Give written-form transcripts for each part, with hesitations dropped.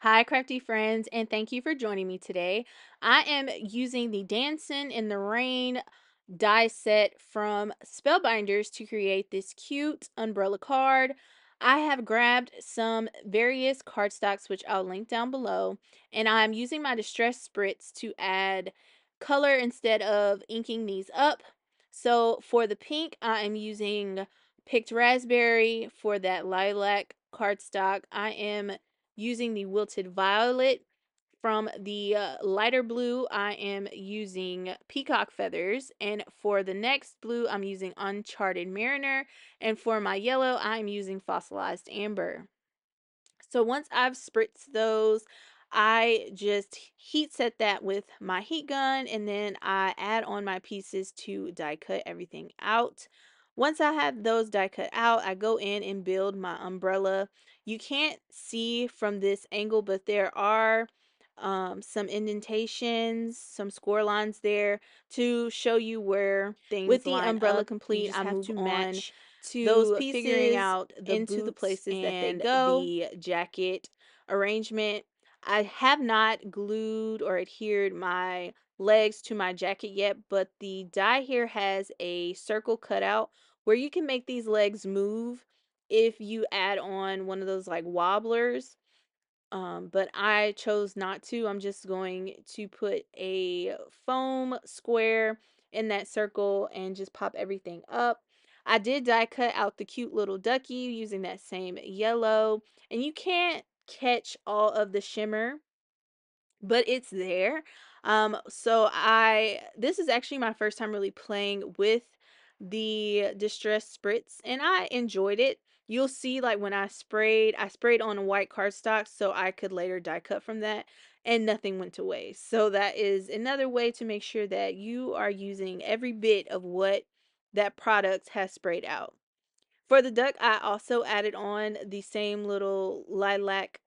Hi, crafty friends, and thank you for joining me today. I am using the Dancin in the Rain die set from Spellbinders to create this cute umbrella card. I have grabbed some various cardstocks, which I'll link down below, and I'm using my Distress Spritz to add color instead of inking these up. So for the pink, I am using Picked Raspberry. For that lilac cardstock, I am using the Wilted Violet. From the lighter blue, I am using Peacock Feathers. And for the next blue, I'm using Uncharted Mariner. And for my yellow, I'm using Fossilized Amber. So once I've spritzed those, I just heat set that with my heat gun, and then I add on my pieces to die cut everything out. Once I have those die cut out, I go in and build my umbrella. You can't see from this angle, but there are some indentations, some score lines there to show you where with Things the line umbrella up. You complete, just I have move to on match those to figuring pieces out the into the boots places that they and go. the jacket arrangement. I have not glued or adhered my legs to my jacket yet, but the die here has a circle cutout where you can make these legs move if you add on one of those like wobblers. But I chose not to. I'm just going to put a foam square in that circle and just pop everything up. I did die cut out the cute little ducky using that same yellow, and you can't catch all of the shimmer, but it's there. So this is actually my first time really playing with the Distress Spritz, and I enjoyed it. You'll see, like when I sprayed on a white cardstock so I could later die cut from that, and nothing went to waste. So that is another way to make sure that you are using every bit of what that product has sprayed out. For the duck, I also added on the same little lilac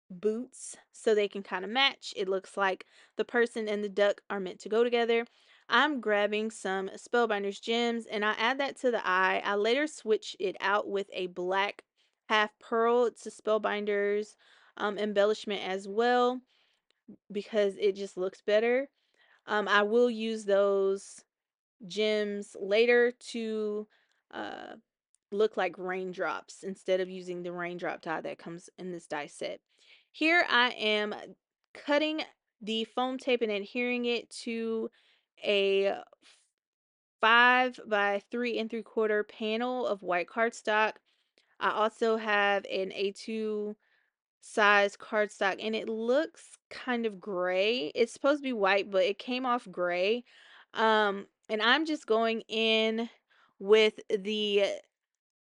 boots so they can kind of match. It looks like the person and the duck are meant to go together. I'm grabbing some Spellbinders gems and I add that to the eye. I later switch it out with a black half pearl. It's a Spellbinders embellishment as well because it just looks better. I will use those gems later to uh, look like raindrops instead of using the raindrop die that comes in this die set. Here I am cutting the foam tape and adhering it to a 5 by 3 3/4 panel of white cardstock. I also have an A2 size cardstock and it looks kind of gray. It's supposed to be white, but it came off gray. And I'm just going in with the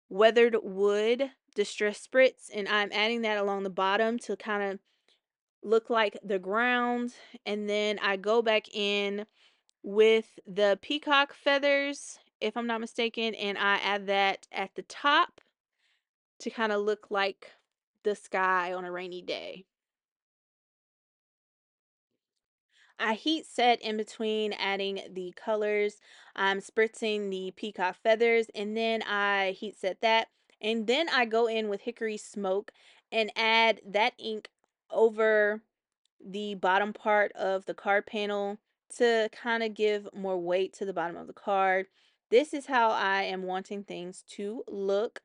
weathered wood distress spritz, and I'm adding that along the bottom to kind of look like the ground. And then I go back in with the peacock feathers, if I'm not mistaken, and I add that at the top to kind of look like the sky on a rainy day. I heat set in between adding the colors. I'm spritzing the peacock feathers and then I heat set that. And then I go in with hickory smoke and add that ink over the bottom part of the card panel to kind of give more weight to the bottom of the card. This is how I am wanting things to look.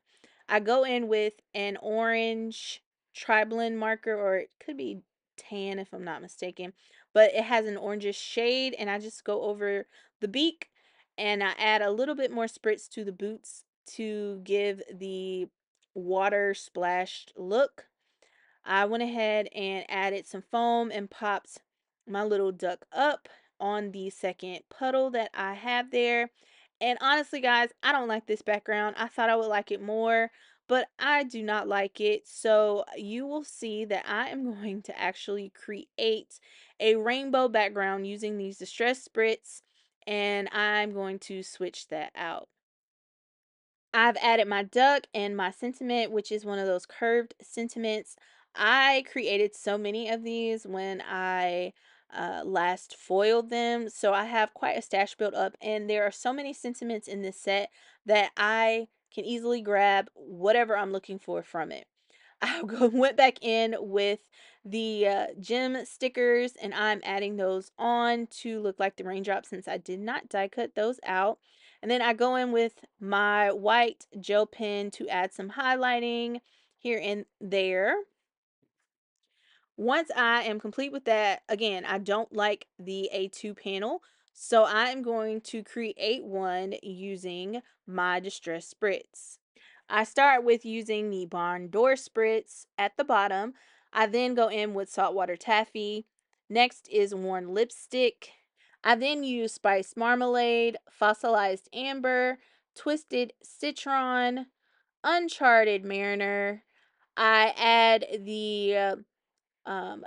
I go in with an orange tri-blend marker, or it could be tan if I'm not mistaken, but it has an orangish shade, and I just go over the beak and I add a little bit more spritz to the boots to give the water splashed look. I went ahead and added some foam and popped my little duck up on the second puddle that I have there. And honestly, guys, I don't like this background. I thought I would like it more, but I do not like it. So you will see that I am going to actually create a rainbow background using these Distress Spritz, and I'm going to switch that out. I've added my duck and my sentiment, which is one of those curved sentiments. I created so many of these when I last foiled them. So I have quite a stash built up, and there are so many sentiments in this set that I can easily grab whatever I'm looking for from it. went back in with the gem stickers, and I'm adding those on to look like the raindrops since I did not die cut those out. And then I go in with my white gel pen to add some highlighting here and there. Once I am complete with that, again, I don't like the A2 panel, so I'm going to create one using my Distress Spritz. I start with using the barn door spritz at the bottom. I then go in with saltwater taffy. Next is worn lipstick. I then use spiced marmalade, fossilized amber, twisted citron, uncharted mariner. I add the um,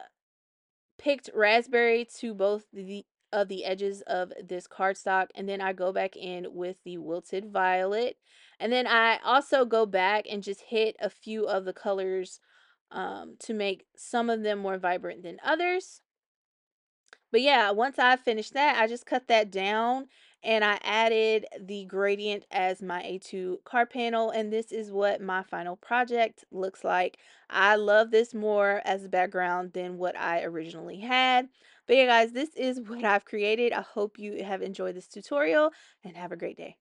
picked raspberry to both the of the edges of this cardstock, and then I go back in with the wilted violet, and then I also go back and just hit a few of the colors to make some of them more vibrant than others. But yeah, once I finished that, I just cut that down and I added the gradient as my A2 card panel. And this is what my final project looks like. I love this more as a background than what I originally had. But yeah, guys, this is what I've created. I hope you have enjoyed this tutorial and have a great day.